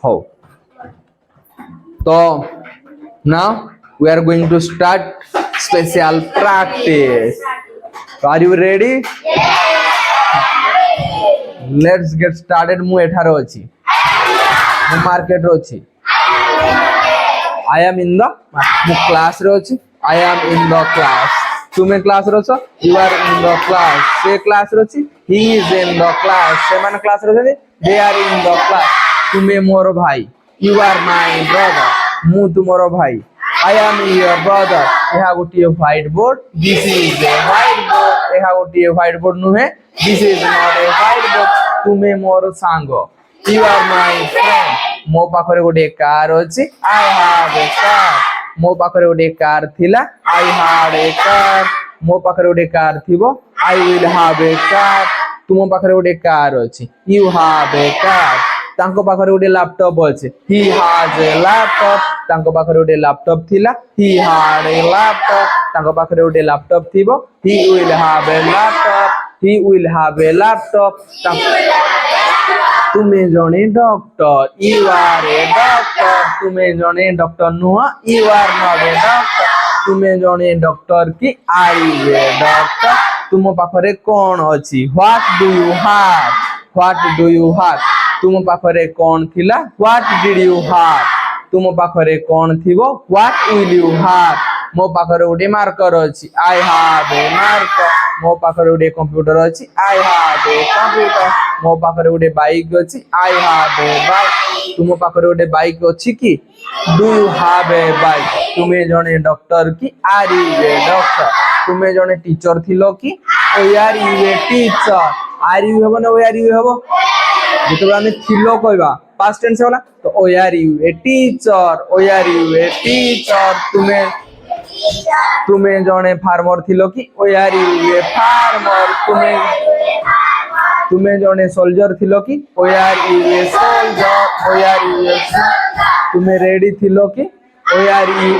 हो तो now we are going to start special practice. So are you ready? Let's get started. ମୁଁ ଏଠାରେ ଅଛି, ମୁଁ ମାର୍କେଟରେ ଅଛି। I am in the ମୁଁ କ୍ଲାସରେ ଅଛି। I am in the class. ତୁମେ କ୍ଲାସରେ ଅଛ। You are in the class. ସେ କ୍ଲାସରେ ଅଛି। He is in the class. ସେମାନେ କ୍ଲାସରେ ଅଛନ୍ତି। They are in the class. ତୁମେ ମୋର ଭାଇ। You are my brother. ମୁଁ ତୁମର ଭାଇ। I am your brother. ଏହା ଗୋଟିଏ white board. This is a white board. ଏହା ଗୋଟିଏ ହ୍ୱାଇଟ୍ ବୋର୍ଡ ନୁହେଁ। This is not a white board. ତୁମେ ମୋର ସାଙ୍ଗ। You are my friend. ମୋ ପାଖରେ ଗୋଟେ କାର ଅଛି। I have a car. ମୋ ପାଖରେ ଗୋଟେ କାର ଥିଲା। I had a car. ମୋ ପାଖରେ ଗୋଟେ କାର ଥିବ। I will have a car. ତୁମ ପାଖରେ ଗୋଟେ କାର ଅଛି। You have a car. ତାଙ୍କ ପାଖରେ ଗୋଟେ ଲାପଟପ୍ ଅଛି। He has a laptop. ତାଙ୍କ ପାଖରେ ଗୋଟେ ଲାପଟପ୍ ଥିଲା। He had a laptop. ତାଙ୍କ ପାଖରେ ଗୋଟେ ଲାପଟପ୍ ଥିବ। He will have a laptop. He will have a laptop. ତୁମେ ଜଣେ doctor. You are a doctor. ତୁମେ ଜଣେ ଡକ୍ଟର ନୁହଁ। You are not a doctor. ତୁମେ ଜଣେ ଡକ୍ଟର କି? Are you a doctor? ତୁମ ପାଖରେ କଣ ଅଛି? What do you have? What do you have? ତୁମ ପାଖରେ କଣ ଥିଲା? What did you have? ତୁମ ପାଖରେ କଣ ଥିବ? What will you have? ମୋ ପାଖରେ ଗୋଟେ ମାର୍କର ଅଛି। I have a marker. ମୋ ପାଖରେ ଗୋଟେ କମ୍ପ୍ୟୁଟର ଅଛି। I have a computer. ମୋ ପାଖରେ ଗୋଟେ ବାଇକ୍ ଅଛି। I have a bike. ତୁମ ପାଖରେ ଗୋଟେ ବାଇକ୍ ଅଛି କି? Do you have a bike? ତୁମେ ଜଣେ ଡକ୍ଟର କି? Are you a doctor? ତୁମେ ଜଣେ ଟିଚର ଥିଲ କି? Were you a teacher? Are you ହେବ ନା were you ହେବ? ଯେତେବେଳେ ଆମେ ଥିଲ କହିବା past tense ହେଲା ତ were you a teacher? Were you a teacher? ତୁମେ ଜଣେ ଫାର୍ମର ଥିଲ କି? Were you a farmer? ତୁମେ ଜଣେ ସୋଲଜର ଥିଲ କି? Were you a soldier? Were you a ତୁମେ ରେଡି ଥିଲ କି? Were you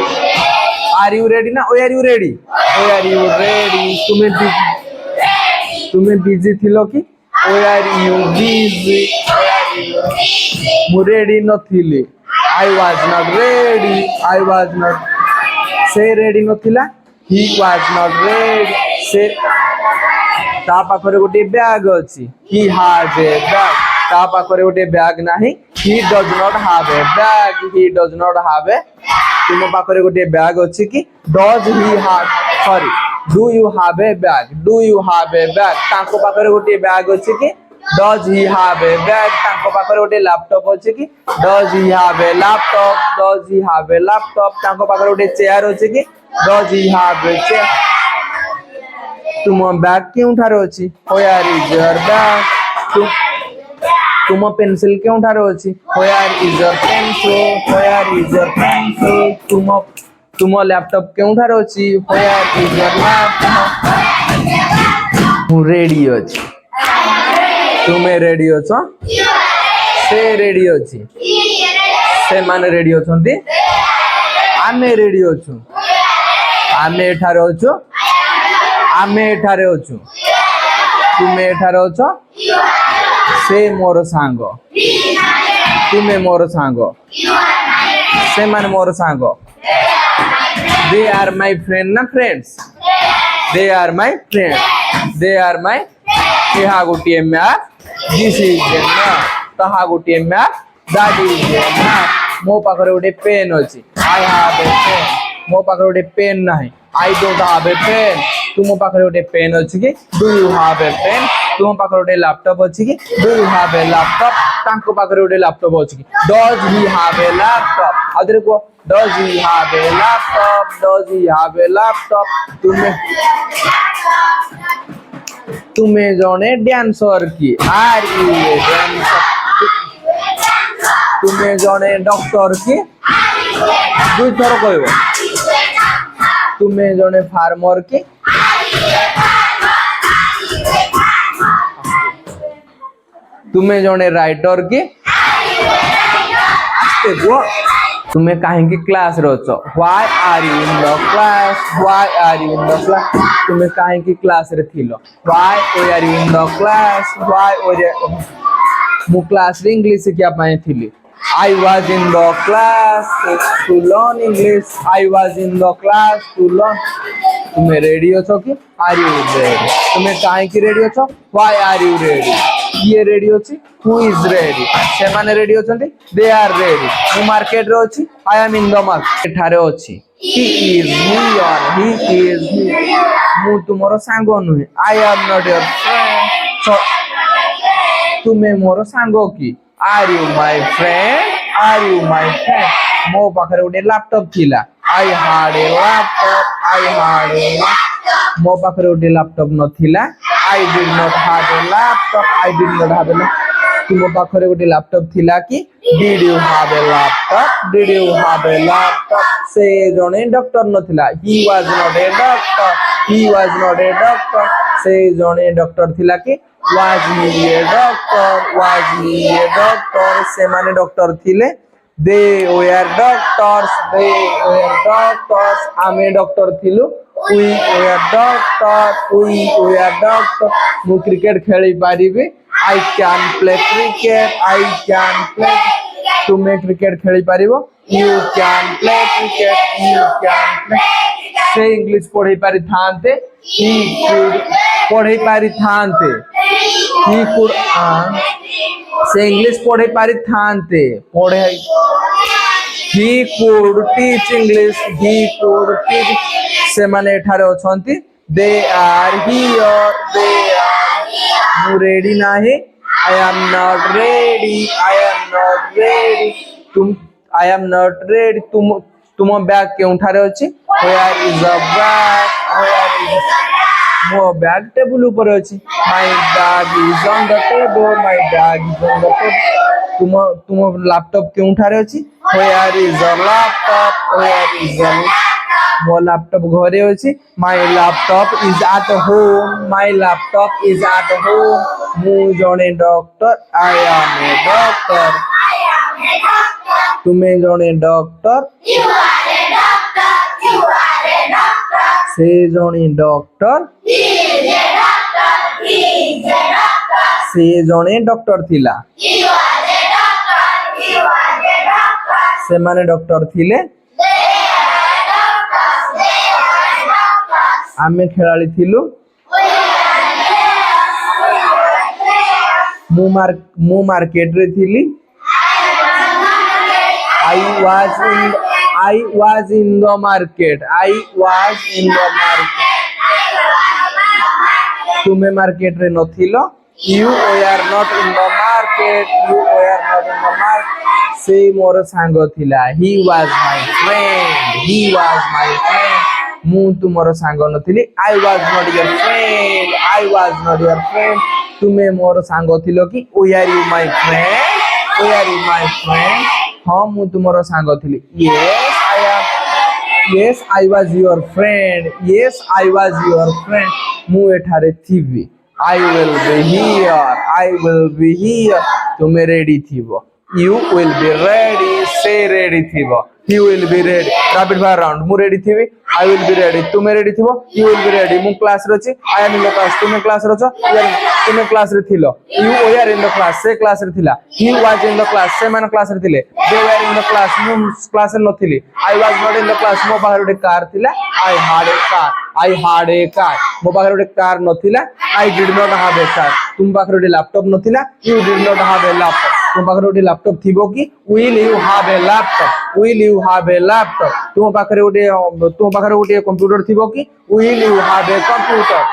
are you ready ନା were you ready? Were you ready? ତୁମେ ବିଜି ଥିଲ କି? Were you busy? ମୁଁ ରେଡି ନଥିଲି। I was not ready. I was not ସେ ରେଡି ନଥିଲା। He was not ready. ସେ ତା ପାଖରେ ଗୋଟେ ବ୍ୟାଗ ଅଛି। He has a bag. ତା ପାଖରେ ଗୋଟେ ବ୍ୟାଗ ନାହିଁ। He does not have a bag. He does not have a ତୁମ ପାଖରେ ଗୋଟେ ବ୍ୟାଗ ଅଛି କି? Does he have sorry do you have a bag? Do you have a bag? ତାଙ୍କ ପାଖରେ ଗୋଟେ ବ୍ୟାଗ ଅଛି କି? Does he have a bag? ତାଙ୍କ ପାଖରେ ଗୋଟେ ଲାପଟପ୍ ଅଛି କି? Does he have a laptop? Does he have a laptop? ତାଙ୍କ ପାଖରେ ଗୋଟେ ଚେୟାର ଅଛି କି? Does he have a chair? ତୁମ ବ୍ୟାଗ କେଉଁଠାରେ ଅଛି? Where is your bag? ତୁମ ପେନସିଲ କେଉଁଠାରେ ଅଛି? Where is your pencil? Where is your pencil? ତୁମ ଲ୍ୟାପଟପ୍ କେଉଁଠାରେ ଅଛି? Where is your laptop? ମୁଁ ରେଡି ଅଛି। ତୁମେ ରେଡି ଅଛ? ସେ ରେଡି ଅଛି। ସେମାନେ ରେଡି ଅଛନ୍ତି। ଆମେ ରେଡି ଅଛୁ। ଆମେ ଏଠାରେ ଅଛୁ। ଆମେ ଏଠାରେ ଅଛୁ। ତୁମେ ଏଠାରେ ଅଛ। ସେ ମୋର ସାଙ୍ଗ। ତୁମେ ମୋର ସାଙ୍ଗ। ସେମାନେ ମୋର ସାଙ୍ଗ। They are my friend ନା friends? They are my friend. They are my ଏହା ଗୋଟିଏ map. This is a map. ତାହା ଗୋଟିଏ map. That is a map. ମୋ ପାଖରେ ଗୋଟେ ପେନ୍ ଅଛି। I have a pen. ମୋ ପାଖରେ ଗୋଟେ ପେନ୍ ନାହିଁ। I don't have a pen. ତୁମ ପାଖରେ ଗୋଟେ ପେନ୍ ଅଛି କି? Do you have a pen? ତୁମ ପାଖରେ ଗୋଟେ ଲାପଟପ୍ ଅଛି କି? Do you have a laptop? ତାଙ୍କ ପାଖରେ ଗୋଟେ ଲାପଟପ୍ ଅଛି କି? Does he have a laptop? ଆଉ ଥରେ କୁହ। Does he have a laptop? Does he have a laptop? ତୁମେ ଜଣେ ଡ୍ୟାନ୍ସର କି? Are you a dancer? ତୁମେ ଜଣେ ଡକ୍ଟର କି? ଦୁଇଥର କହିବ। ତୁମେ ଜଣେ ଫାର୍ମର କି? ତୁମେ ଜଣେ ରାଇଟର କି? ଆସ୍ତେ କୁହ। ତୁମେ କାହିଁକି କ୍ଲାସରେ ଅଛ? Why are you in the class? Why are you in the class? ତୁମେ କାହିଁକି କ୍ଲାସରେ ଥିଲ? Why were you in the class? Why were ମୁଁ କ୍ଲାସରେ ଇଂଲିଶ ଶିଖିବା ପାଇଁ ଥିଲି। I was in the class to learn English. I was in the class to learn. तुम्हें रेडी हो कि आर यू रेडी तुम्हें काहे की रेडी हो व्हाई आर यू रेडी ये रेडी होची हु इज रेडी से माने रेडी होचंती दे आर रेडी मु मार्केट रे होची I am in the market ठारे होची ही इज ही और ही इज ही मु तुमरो सांगो नुहे I am not your friend so तुम्हें मोर सांगो की are you my friend are you my friend मो पाखरे गोटे लैपटॉप थिला I had a laptop I had a मो पाखरे गोटे लैपटॉप नथिला I did not have a laptop I did not have a तुम पाखरे गोटे लैपटॉप थिला कि did you have a laptop did you have a laptop से जने doctor नथिला he was not a doctor he was not a doctor से जने doctor थिला कि was he a doctor से माने डॉक्टर थिले they were doctors आमे डॉक्टर थिलु we were doctor मु क्रिकेट खेली पारिबे I can play तुम्हें क्रिकेट खेली पारिबो you can play से इंग्लिश पढ़ी पारि थांते he could पढ़ी पारि थांते he could से इंग्लिश पढ़ी पारि थांते पढ़े he could teach English से माने एठारे अछंती they are मु रेडी नाही I am not ready तुम I am not ready तुम बैग केउठारे अछि where is the bag मो बैग टेबल ऊपर अछि my bag is on the table तुम लैपटॉप केउठारे अछि where is the laptop मो लैपटॉप घरे अछि my laptop is at home मु जने doctor I am a doctor तुम्हें जने डॉक्टर से जने डॉक्टर से जने डॉक्टर थिला से माने डॉक्टर थिले आमे खेलाड़ी थिलु मु मार्केट रे थिली I was in the market तुम्हें मार्केट रे नथिलो you were not in the market से मोर सांग थिला he was my friend मु तुमरो सांग नथिली I was not your friend तुम्हें मोर सांग थिलो कि were you my friend हाँ मु तुमरो सांग थिली yes I was your friend मु एठारे थिबी I will be here तुम्हें रेडी थिबो you will be ready से रेडी थिबो he will be ready rapid fire round मु रेडी थिबी I will be ready तुम्हें रेडी थिबो you will be ready मु क्लास रे छी I am in the class तुम्हें क्लास रे छ तुम्हें क्लास रे थिलो you were in the class से क्लास रे थिला he was in the class से माने क्लास रे थिले they were in the class मु क्लास रे नथिली I was not in the class मो बाहर एक कार थिला I had a car मो बाहर एक कार नथिला I did not have a car तुम बाहर एक लैपटॉप नथिला you did not have a laptop तुम पाखरे गोटे लैपटॉप थिबो कि will you have a laptop तुम पाखरे गोटे कंप्यूटर थिबो कि will you have a computer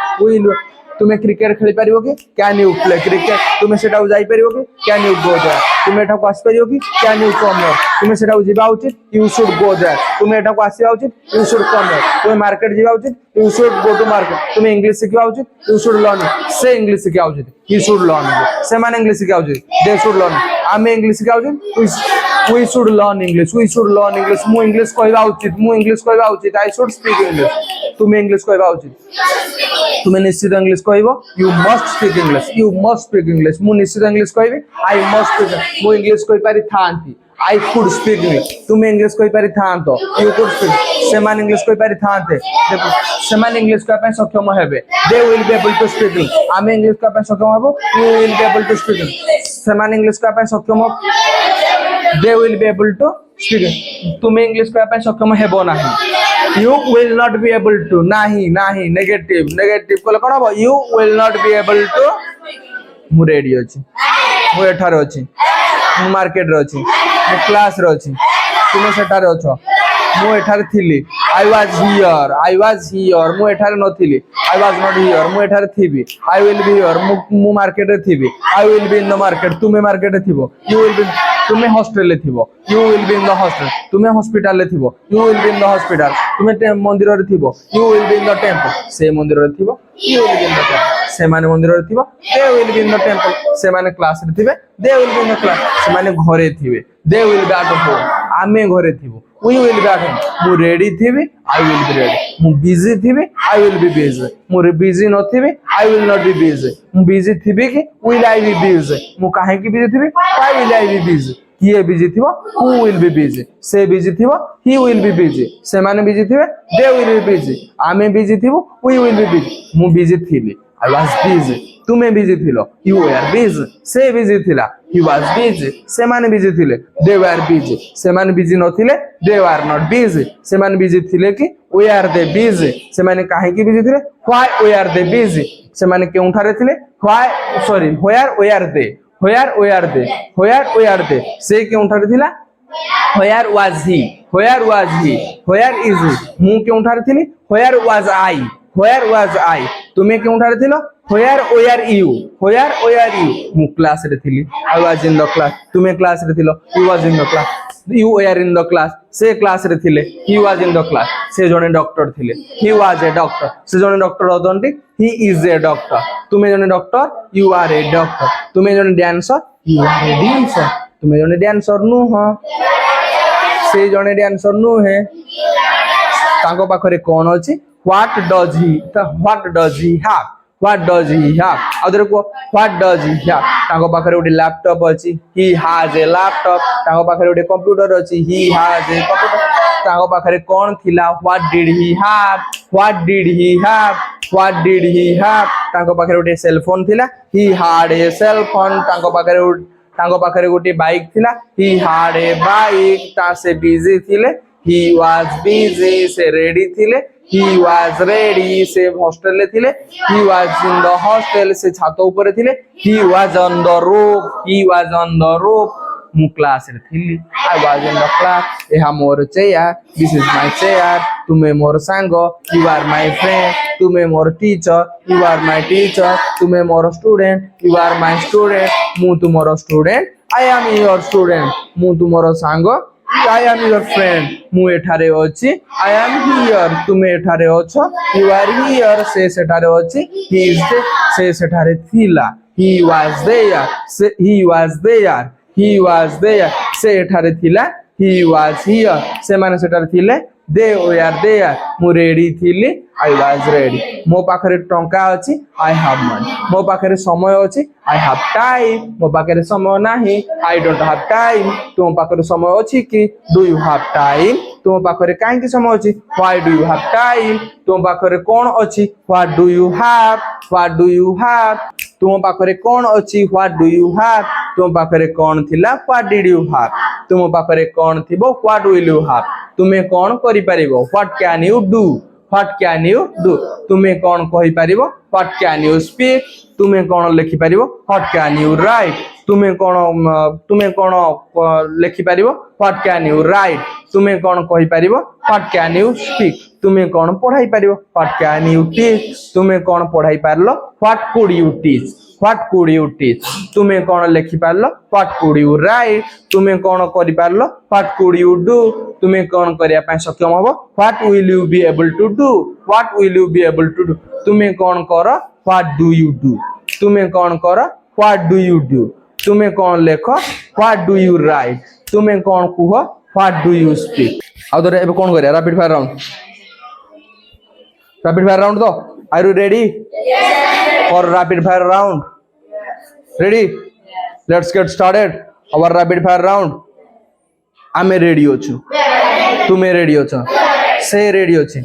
तुम्हें क्रिकेट खेली पारिबो कि कैन यू प्ले क्रिकेट तुम्हें सेटा जाई पारिबो कि कैन यू गो देयर तुम्हें एटा को आसी पारिबो कि कैन यू कम हियर तुम्हें सेटा जिबा उचित यू शुड गो देयर तुम्हें एटा को आसीबा उचित यू शुड कम हियर तुम्हें मार्केट जिबा उचित you should go to market तुम्हें इंग्लिश सिखिबा उचित यू शुड लर्न से इंग्लिश सिखिबा उचित यू शुड लर्न से माने इंग्लिश सिखिबा उचित दे शुड लर्न आमे इंग्लिश सिखिबा उचित वी शुड लर्न इंग्लिश मु इंग्लिश कहबा उचित आई शुड स्पीक इंग्लिश तुम्हें इंग्लिश कहबा उचित तुम्हें निश्चित इंग्लिश कहबो यू मस्ट स्पीक इंग्लिश मु निश्चित इंग्लिश कहबी आई मस्ट स्पीक मु इंग्लिश कहि पारि थांती आई कुड स्पीक इंग्लिश तुम्हें इंग्लिश कहि पारि थांतो यू कुड स्पीक सेमान इंग्लिश कहि पारि थांते देखो सेमान इंग्लिश का पे सक्षम हेबे they will be able to speak English आमे इंग्लिश का पे सक्षम हेबो you will be able to speak सेमान इंग्लिश का पे सक्षम they will be able to speak तुम्हें इंग्लिश कहବା ପାଇଁ ସକ୍ଷମ ହେବ ନାହିଁ you will not be able to ନାହିଁ ନାହିଁ ନେଗେଟିଭ କହିଲେ କ'ଣ ହବ you will not be able to ମୁଁ ରେଡି ଅଛି ମୁଁ ଏଠାରେ ଅଛି ମୁଁ ମାର୍କେଟ ରେ ଅଛି ମୁଁ କ୍ଲାସ ରେ ଅଛି ତୁମେ ସେଠାରେ ଅଛ ମୁଁ ଏଠାରେ ଥିଲି I was here ମୁଁ ଏଠାରେ ନଥିଲି I was not here ମୁଁ ଏଠାରେ ଥିବି I will be here ମୁଁ ମାର୍କେଟ ରେ ଥିବି I will be in the market ତୁମେ ମାର୍କେଟ ରେ ଥିବ you will be ତୁମେ ହଷ୍ଟେଲ ରେ ଥିବ you will be in the hostel ତୁମେ ହସ୍ପିଟାଲ ରେ ଥିବ you will be in the hospital ତୁମେ ମନ୍ଦିର ରେ ଥିବ you will be in the temple ସେ ମନ୍ଦିର ରେ ଥିବ you will be in the temple ସେମାନେ ମନ୍ଦିର ରେ ଥିବ they will be in the temple ସେମାନେ କ୍ଲାସ ରେ ଥିବେ they will be in the class ସେମାନେ ଘରେ ଥିବେ they will be at home ଆମେ ଘରେ ଥିବୁ we will be at home ମୁଁ ରେଡି ଥିବି I will be ready ମୁଁ busy ଥିବି I will be busy ମୁଁ busy ନଥିବି I will not be busy ମୁଁ busy ଥିବି କି will I be busy ମୁଁ କାହିଁକି busy ଥିବି why will I be busy କିଏ busy ଥିବ who will be busy ସେ busy ଥିବ he will be busy ସେମାନେ busy ଥିବେ they will be busy ଆମେ busy ଥିବୁ we will be busy ମୁଁ busy ଥିଲି I was busy ତୁମେ busy ଥିଲ you were busy ସେ busy ଥିଲା he was busy ସେମାନେ busy ଥିଲେ they were busy ସେମାନେ busy ନଥିଲେ they were not busy ସେମାନେ busy ଥିଲେ କି were they busy ସେମାନେ କାହିଁକି busy ଥିଲେ why were they busy ସେମାନେ କେଉଁଠାରେ ଥିଲେ where were they ସେ କେଉଁଠାରେ ଥିଲା where was he where is he ମୁଁ କେଉଁଠାରେ ଥିଲି where was I ତୁମେ କେଉଁଠାରେ ଥିଲ where were you ମୁଁ କ୍ଲାସ ରେ ଥିଲି I was in the class ତୁମେ କ୍ଲାସ ରେ ଥିଲ you was in the class you were in the class ସେ କ୍ଲାସ ରେ ଥିଲେ he was in the class ସେ ଜଣେ ଡକ୍ଟର ଥିଲେ he was a doctor ସେ ଜଣେ ଡକ୍ଟର ଅଛନ୍ତି he is a doctor ତୁମେ ଜଣେ doctor you are a doctor ତୁମେ ଜଣେ dancer you are a dancer ତୁମେ ଜଣେ ଡ୍ୟାନ୍ସର ନୁହଁ ସେ ଜଣେ ଡ୍ୟାନ୍ସର ନୁହେଁ ତାଙ୍କ ପାଖରେ କ'ଣ ଅଛି what does he have what does he have ଆଉଥରେ କୁହ what does he have ତାଙ୍କ ପାଖରେ ଗୋଟେ ଲ୍ୟାପଟପ୍ ଅଛି he has a laptop ତାଙ୍କ ପାଖରେ ଗୋଟେ କମ୍ପ୍ୟୁଟର ଅଛି he has a computer ତାଙ୍କ ପାଖରେ କ'ଣ ଥିଲା what did he have ତାଙ୍କ ପାଖରେ ଗୋଟେ ସେଲ୍ ଫୋନ୍ ଥିଲା he had a cell phone ତାଙ୍କ ପାଖରେ ଗୋଟେ ବାଇକ୍ ଥିଲା he had a bike ସେ busy ଥିଲେ he was busy ସେ ready ଥିଲେ he was ready ସେ hostel ରେ ଥିଲେ he was in the hostel ସେ ଛାତ ଉପରେ ଥିଲେ he was on the roof ମୁଁ କ୍ଲାସ ରେ ଥିଲି I was in the class ଏହା ମୋର chair this is my chair ତୁମେ ମୋର ସାଙ୍ଗ you are my friend ତୁମେ ମୋର teacher you are my teacher ତୁମେ ମୋର student you are my student ମୁଁ ତୁମର student I am your student ମୁଁ ତୁମର ସାଙ୍ଗ I am your friend ମୁଁ ଏଠାରେ ଅଛି I am here ତୁମେ ଏଠାରେ ଅଛ you are here ସେ ସେଠାରେ ଅଛି he is there ସେ ସେଠାରେ ଥିଲା he was there ସେ ଏଠାରେ ଥିଲା he was here ସେମାନେ ସେଠାରେ ଥିଲେ they were there ମୁଁ ready ଥିଲି I was ready ମୋ ପାଖରେ ଟଙ୍କା ଅଛି I have money ମୋ ପାଖରେ ସମୟ ଅଛି I have time ମୋ ପାଖରେ ସମୟ ନାହିଁ I don't have time ତୁମ ପାଖରେ ସମୟ ଅଛି କି do you have time ତୁମ ପାଖରେ କାହିଁକି ସମୟ ଅଛି why do you have time ତୁମ ପାଖରେ କ'ଣ ଅଛି what do you have ତୁମ ପାଖରେ କ'ଣ ଅଛି what do you have ତୁମ ପାଖରେ କ'ଣ ଥିଲା what did you have ତୁମ ପାଖରେ କ'ଣ ଥିବ what will you have ତୁମେ କ'ଣ କରିପାରିବ what can you do ତୁମେ କ'ଣ କହିପାରିବ what can you speak ତୁମେ କ'ଣ ଲେଖିପାରିବ what can you write ତୁମେ କ'ଣ ଲେଖିପାରିବ what can you write ତୁମେ କ'ଣ କହିପାରିବ what can you speak ତୁମେ କ'ଣ ପଢ଼ାଇ ପାରିବ what can you teach ତୁମେ କ'ଣ ପଢ଼ାଇ ପାରିଲ what could you teach ତୁମେ କ'ଣ ଲେଖିପାରିଲ what could you write ତୁମେ କ'ଣ କରିପାରିଲ what could you do ତୁମେ କ'ଣ କରିବା ପାଇଁ ସକ୍ଷମ ହବ what will you be able to do ତୁମେ କ'ଣ କର what do you do ତୁମେ କ'ଣ କର what do you do ତୁମେ କ'ଣ ଲେଖ what do you write ତୁମେ କ'ଣ କୁହ what do you speak ଆଉ ଧର ଏବେ କ'ଣ କରିବା rapid fire round ତ are you ready for rapid fire round ready let's get started our rapid fire round ଆମେ ready ଅଛୁ ତୁମେ ready ଅଛ से रेडी अच्छी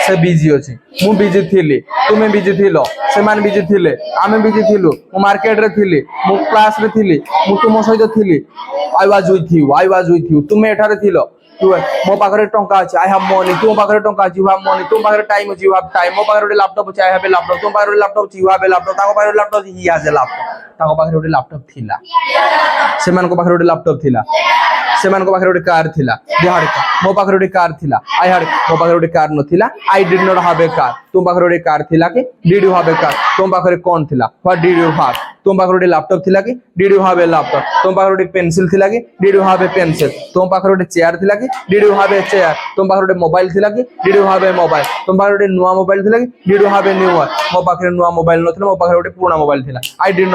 से बिजी अच्छी मु बिजी थी तुम्हें बिजी थिल से बिजी थिले आमे बिजी थिलु मु मार्केट रे थिली मु क्लास रे थिली मु तुम सहित थिली आई वाज विथ यू तुम्हें एठारे थिलो मो पाखरे टंका अछि आई हैव मनी तुम पाखरे टंका अछि यू हैव मनी तुम पाखरे टाइम अछि यू हैव टाइम मो पाखरे लैपटॉप अछि आई हैव ए लैपटॉप तुम पाखरे लैपटॉप अछि यू हैव ए लैपटॉप ताको पाखरे लैपटॉप अछि ही हैज ए लैपटॉप ताको पाखरे लैपटॉप थिला सेमान को पाखरे लैपटॉप थिला सेमान को पाखरे कार थिला बिहार मो पाखरे कार थिला आई हैड मो पाखरे कार नथिला I did not have a car तुम पाखरे कार थिला कि did you have a car तुम पाखरे कोन थिला व्हाट डिड यू हैव तुम पाखरे लैपटॉप थिला कि did you have a laptop तुम पाखरे पेंसिल थिला कि did you have A pencil तुम पाखरे चेयर थिला कि did you have a chair तुम पाखरे मोबाइल थिला कि did you have A mobile तुम पाखरे नुवा मोबाइल थिला कि did you have a new one more पाखरे नुवा मोबाइल नथिला मो पाखरे पुराना मोबाइल थिला आई did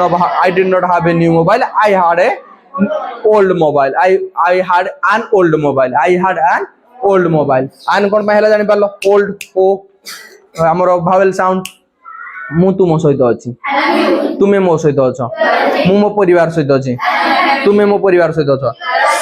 not have a new mobile I had A old mobile I had an old mobile I had an old mobile an कोन पहला जानि पालो old o हमरो vowel sound मु तुम सहित अछि तुमे मो सहित अछ मु मो परिवार सहित अछि तुमे मो परिवार सहित अछ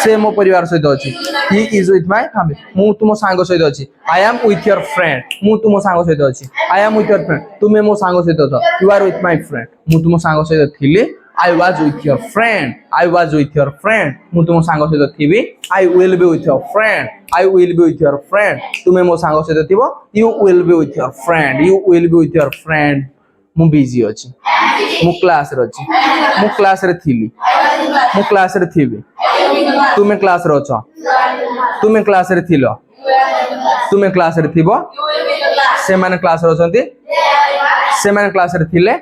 से मो परिवार सहित अछि he is with my family मु तुम सांग सहित अछि I am with your friend मु तुम सांग सहित अछि I am with your friend तुमे मो सांग सहित अछ you are with my friend मु तुम सांग सहित थिले I was with your friend. I was with your friend. मु तुम सांग सहित थिबी. I will be with your friend. I will be with your friend. तुमे मो सांग सहित थिबो. You will be with your friend. You will be with your friend. मु बिजी अछि. मु क्लास रे अछि. मु क्लास रे थिली. मु क्लास रे थिबी. तुमे क्लास रे अछ. तुमे क्लास रे थिलो. तुमे क्लास रे थिबो. से माने क्लास रे अछंती. से माने क्लास रे थिले.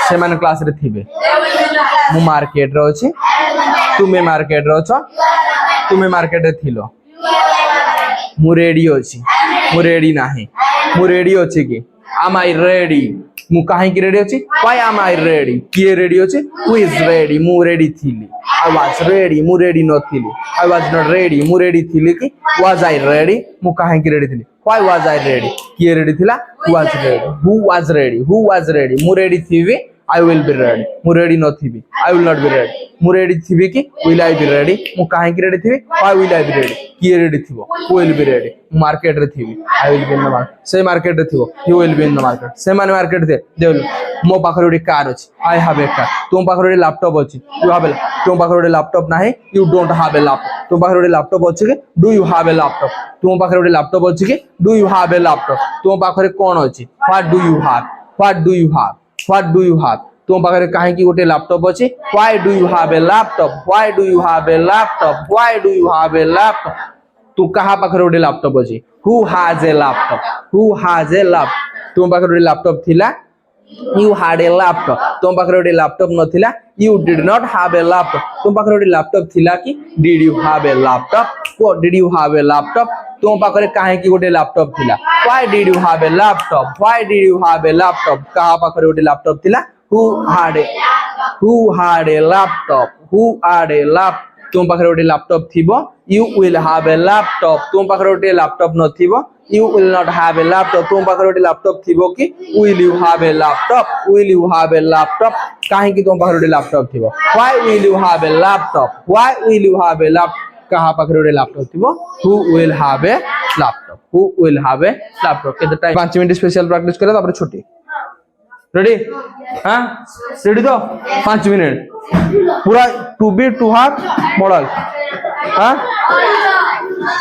से माने क्लास रे थिबे मु मार्केट रे अछि तुमे मार्केट रे अछ तुमे मार्केट रे थिलो मु रेडी अछि मु रेडी नाही मु रेडी अछि कि am I ready मु काहे कि रेडी अछि why am I ready किए रेडी अछि who is ready मु रेडी थिली I was ready मु रेडी नथिली I was not ready मु रेडी थिली कि was I ready मु काहे कि रेडी थिली why was I ready किए रेडी थिला who was ready मु रेडी थिबी I will be ready मु रेडी नथिबी I will not be ready मु रेडी थिबी कि will I be ready मु काहे कि रेडी थिबी why will I be ready किए रेडी थिबो who will be ready market रे थिबी I will be in the market से मार्केट रे थिबो you will be in the market से माने मार्केट थे देलु मो पाखरे ओडी कार अछि I have a car तुम पाखरे ओडी लैपटॉप अछि you have a तुम पाखरे ओडी लैपटॉप नाही you don't have a laptop तुम पाखरे ओडी लैपटॉप अछि कि do you have a laptop तुम पाखरे ओडी लैपटॉप अछि कि do you have a laptop तुम पाखरे कोन अछि what do you have what do you have तुम पाखरे काहे कि गोटे लैपटॉप अछि why do you have a laptop why do you have a laptop why do you have a laptop तू कहा पाखरे गोटे लैपटॉप अछि who has a laptop तुम पाखरे गोटे लैपटॉप थिला you had a laptop तुम पाखरे गोटे लैपटॉप नथिला you did not have a laptop तुम पाखरे गोटे लैपटॉप थिला कि did you have a laptop what did you have a laptop तुम पाखरे काहे कि गोटे लैपटॉप थिला why did you have a laptop कहा पाखरे गोटे लैपटॉप थिला who had a laptop तुम पाखरे गोटे लैपटॉप थिबो you will have a laptop तुम पाखरे गोटे laptop नथिबो you will not have a laptop तुम पाखरे गोटे लैपटॉप थिबो कि will you have a laptop काहे कि तुम पाखरे गोटे लैपटॉप थिबो why will you have a laptop कहा पाखरे गोटे लैपटॉप थिबो who will have a laptop केते टाइम 5 मिनिट स्पेशल प्रैक्टिस करे तापर छुट्टी रेडी हां रेडी तो 5 मिनट पूरा to be to half model हां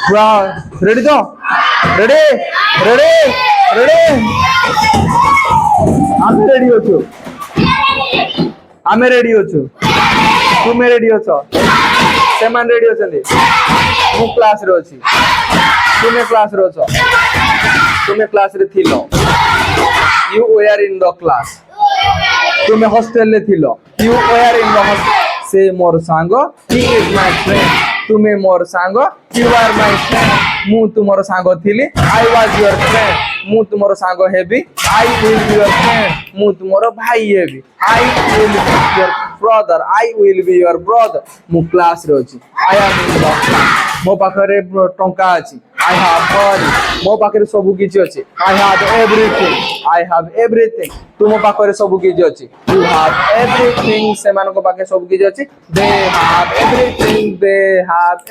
पूरा रेडी तो रेडी आमे रेडी होछु तुमे रेडी होछो सेमान रेडी होछंदी मु क्लास रे अछि तुमे क्लास रे अछो तुमे क्लास रे थिलो you were in the class तुमे हॉस्टल ले थिलो you were in the hostel से मोर सांगो he is my friend तुमे मोर सांगो you are my friend मु तुमरो सांगो थिली I was your friend मु तुमरो सांगो heavy I will be your friend मु तुमरो भाई heavy I will be your brother मु क्लास रे अछि I am in the class मो पाखरे टंका अछि I have money मो पाखरे सब किछि अछि I have everything तुम पाखरे सब किछि अछि you have everything से मान को पाखे सब किछि अछि they have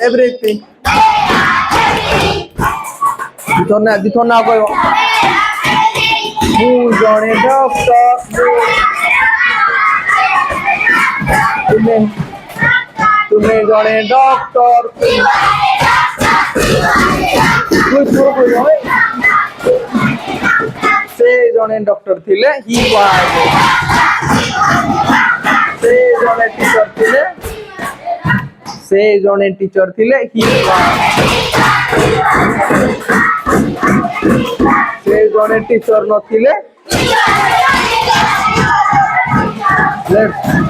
everything दिथर ना कह मु जड़े डॉक्टर तुम्हें तुम्हें जड़े डॉक्टर से जड़े डॉक्टर थिले ही वाज से जड़े टीचर थिले से जड़े टीचर थिले ही वाज से जड़े टीचर नथिले लेफ्ट